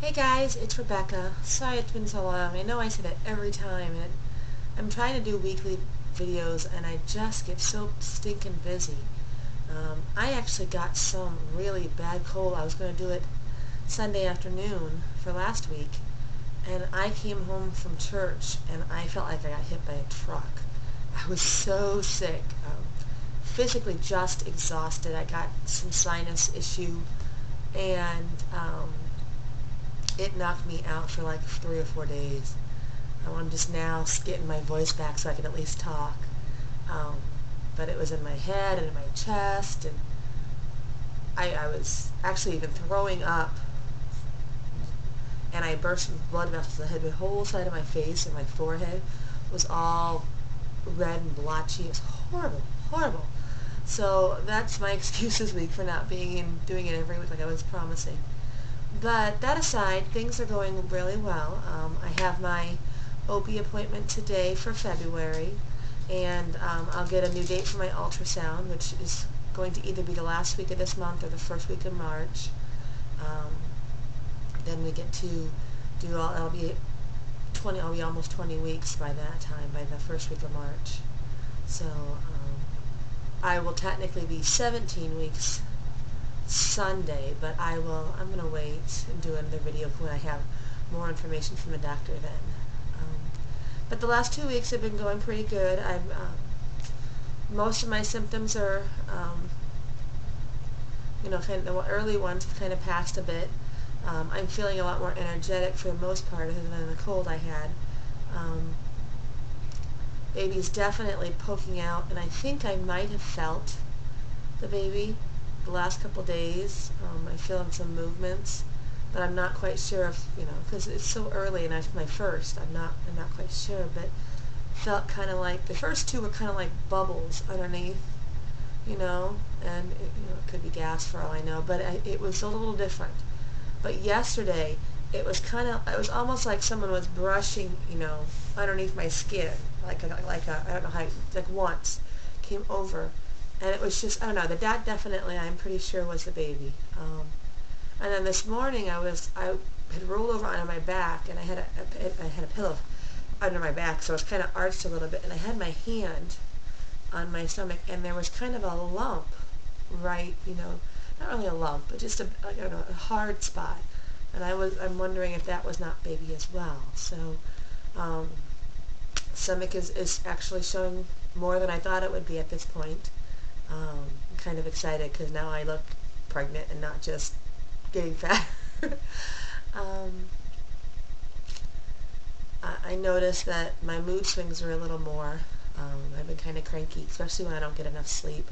Hey guys, it's Rebecca. Sorry it's been so long. I know I say that every time, and I'm trying to do weekly videos, and I just get so stinking busy. I actually got some really bad cold. I was going to do it Sunday afternoon for last week, and I came home from church, and I felt like I got hit by a truck. I was so sick, physically just exhausted. I got some sinus issue, and it knocked me out for like 3 or 4 days. I'm just now getting my voice back so I can at least talk. Um, but it was in my head and in my chest, and I was actually even throwing up, and I burst with blood vessels. I had the whole side of my face and my forehead was all red and blotchy. It was horrible, horrible. So that's my excuse this week for not doing it every week like I was promising. But that aside, things are going really well. I have my OB appointment today for February, and I'll get a new date for my ultrasound, which is going to either be the last week of this month or the first week of March. Um, then we get to do I'll be almost 20 weeks by that time, by the first week of March. So I will technically be 17 weeks Sunday, but I'm going to wait and do another video when I have more information from the doctor then. But the last 2 weeks have been going pretty good. Most of my symptoms are, kind of the early ones have kind of passed a bit. I'm feeling a lot more energetic for the most part other than the cold I had. Baby's definitely poking out, and I think I might have felt the baby the last couple days. I'm feeling some movements, but I'm not quite sure if, because it's so early and my first, I'm not quite sure, but felt kind of like, the first two were kind of like bubbles underneath, and it could be gas for all I know, but it was a little different. But yesterday, it was almost like someone was brushing, underneath my skin, I don't know how, like once, came over. And it was just, I don't know, that definitely, I'm pretty sure, was the baby. And then this morning, I had rolled over onto my back, and I had a pillow under my back, so I was kind of arched a little bit, and I had my hand on my stomach, and there was kind of a lump, right, not really a lump, but just a hard spot. And I'm wondering if that was not baby as well. So, stomach is actually showing more than I thought it would be at this point. I'm kind of excited because now I look pregnant and not just getting fat. I noticed that my mood swings are a little more. I've been kind of cranky, especially when I don't get enough sleep.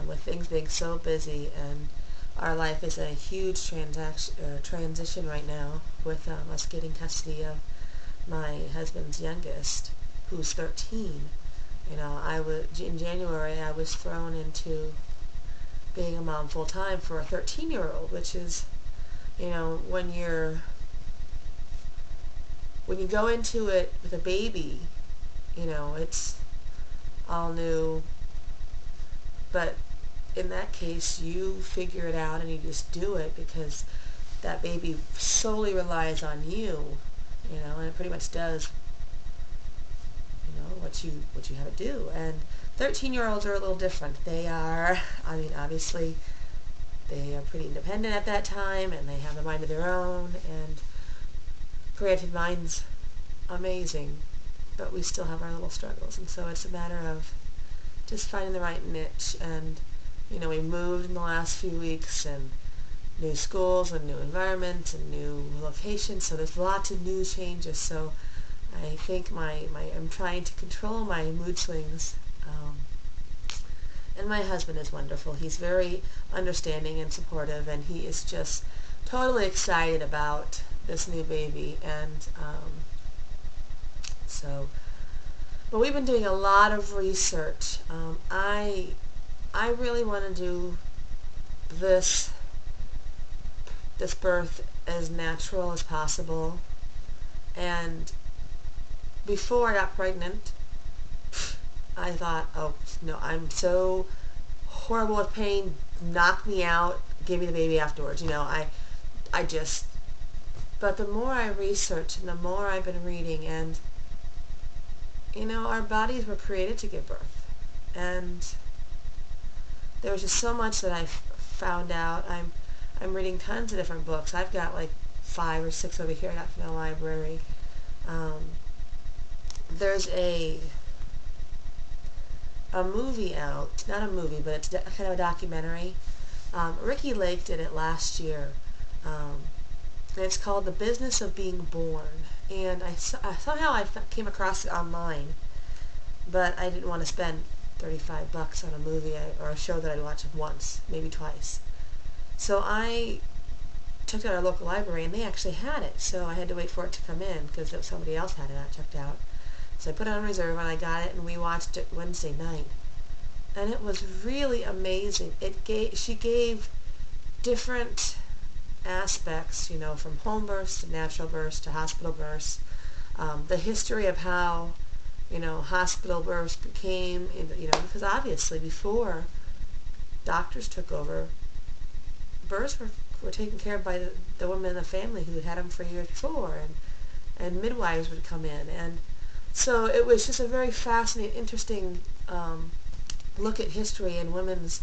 With things being so busy, and our life is a huge transition right now with us getting custody of my husband's youngest, who's 13. In January, I was thrown into being a mom full-time for a 13-year-old, which is, when you go into it with a baby, it's all new, but in that case, you figure it out and you just do it because that baby solely relies on you, and it pretty much does what you have it do. And 13-year-olds are a little different. They are, obviously, they are pretty independent at that time, and they have a mind of their own, and granted, mine's amazing, but we still have our little struggles, and so it's a matter of just finding the right niche. And we moved in the last few weeks, and new schools and new environments and new locations, so there's lots of new changes. So I think I'm trying to control my mood swings, and my husband is wonderful. He's very understanding and supportive, and he is just totally excited about this new baby. And but we've been doing a lot of research. I really want to do this birth as natural as possible, and before I got pregnant, I thought, oh no, I'm so horrible with pain, knock me out, give me the baby afterwards. I just But the more I research and the more I've been reading, and our bodies were created to give birth, and there was just so much that I found out. I'm reading tons of different books. I've got like 5 or 6 over here I got from the library. There's a movie out, not a movie, but it's kind of a documentary. Ricky Lake did it last year. And it's called The Business of Being Born. And somehow I came across it online, but I didn't want to spend $35 on a movie or a show that I'd watch once, maybe twice. So I checked out our local library, and they actually had it. So I had to wait for it to come in because somebody else had it checked out. So I put it on reserve, and I got it, and we watched it Wednesday night. And it was really amazing. She gave different aspects, from home births to natural births to hospital births, the history of how, hospital births became, because obviously before doctors took over, births were taken care of by the women in the family who had had them for years before, and midwives would come in, and so it was just a very fascinating, interesting look at history and women's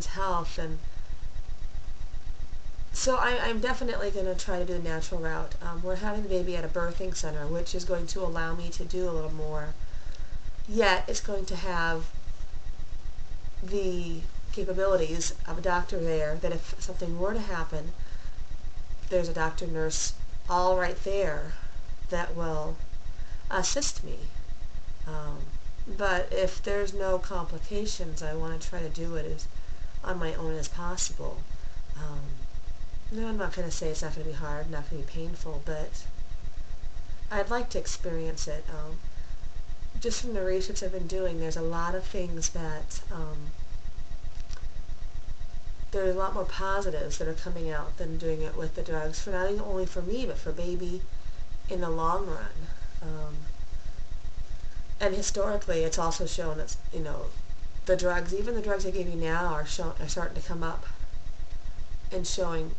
health. And so I'm definitely going to try to do the natural route. We're having the baby at a birthing center, which is going to allow me to do a little more. Yet it's going to have the capabilities of a doctor there, that if something were to happen, there's a doctor, nurse, all right there that will assist me. But if there's no complications, I want to try to do it as on my own as possible. No, I'm not going to say it's not going to be hard, not going to be painful, but I'd like to experience it. Just from the research I've been doing, there's a lot of things that there's a lot more positives that are coming out than doing it with the drugs, for not only for me, but for baby in the long run. And historically, it's also shown that, the drugs, even the drugs they give you now, are starting to come up and showing,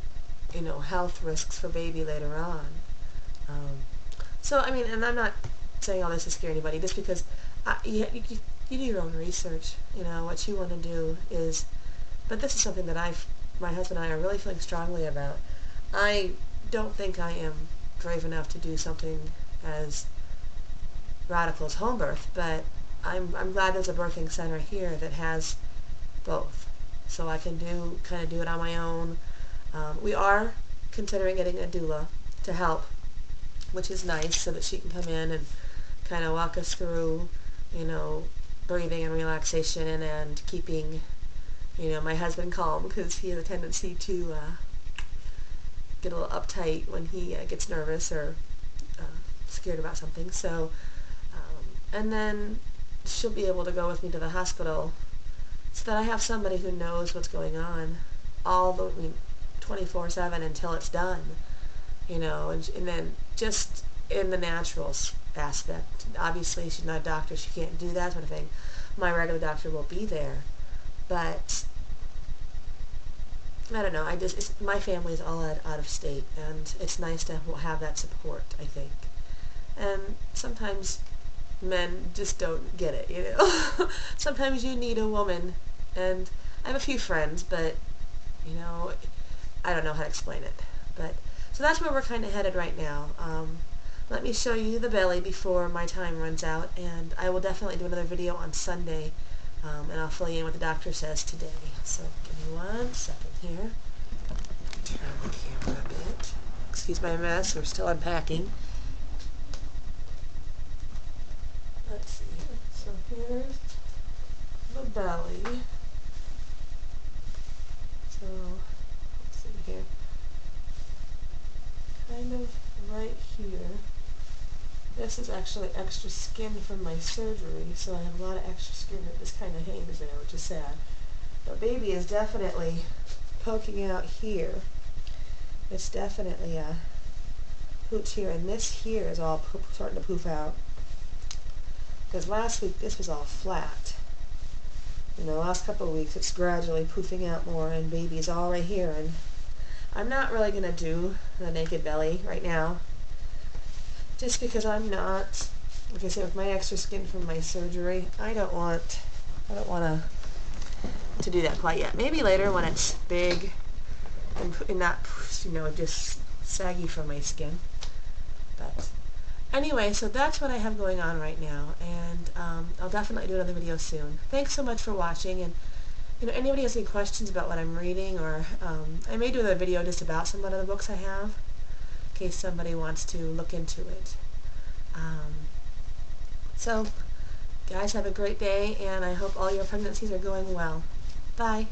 health risks for baby later on. So, and I'm not saying all this to scare anybody, just because you do your own research. What you want to do is, but this is something that my husband and I are really feeling strongly about. I don't think I am brave enough to do something as radical as home birth, but I'm glad there's a birthing center here that has both, so I can kind of do it on my own. We are considering getting a doula to help, which is nice, so that she can come in and kind of walk us through, breathing and relaxation, and keeping, my husband calm, because he has a tendency to get a little uptight when he gets nervous or scared about something. So, and then she'll be able to go with me to the hospital, so that I have somebody who knows what's going on, 24/7 until it's done, and then just in the natural aspect. Obviously, she's not a doctor; she can't do that sort of thing. My regular doctor will be there, but I don't know. My family's all out of state, and it's nice to have that support, I think. And sometimes men just don't get it, Sometimes you need a woman, and I have a few friends, but, I don't know how to explain it. But so that's where we're kind of headed right now. Let me show you the belly before my time runs out, and I will definitely do another video on Sunday, and I'll fill you in what the doctor says today. So give me 1 second here. Turn the camera a bit. Excuse my mess, we're still unpacking. Let's see here. So here's the belly. So, let's see here. Kind of right here. This is actually extra skin from my surgery, so I have a lot of extra skin that just kind of hangs there, which is sad. But baby is definitely poking out here. It's definitely a pooch here, and this here is all starting to poof out. Because last week this was all flat. The last couple of weeks it's gradually poofing out more, and baby's all right here. And I'm not really going to do the naked belly right now, just because I'm not, like I said, with my extra skin from my surgery, I don't want to do that quite yet. Maybe later when it's big and not, just saggy from my skin. But anyway, so that's what I have going on right now, and I'll definitely do another video soon. Thanks so much for watching, and anybody has any questions about what I'm reading, or I may do another video just about some of the books I have, in case somebody wants to look into it. So, guys, have a great day, and I hope all your pregnancies are going well. Bye.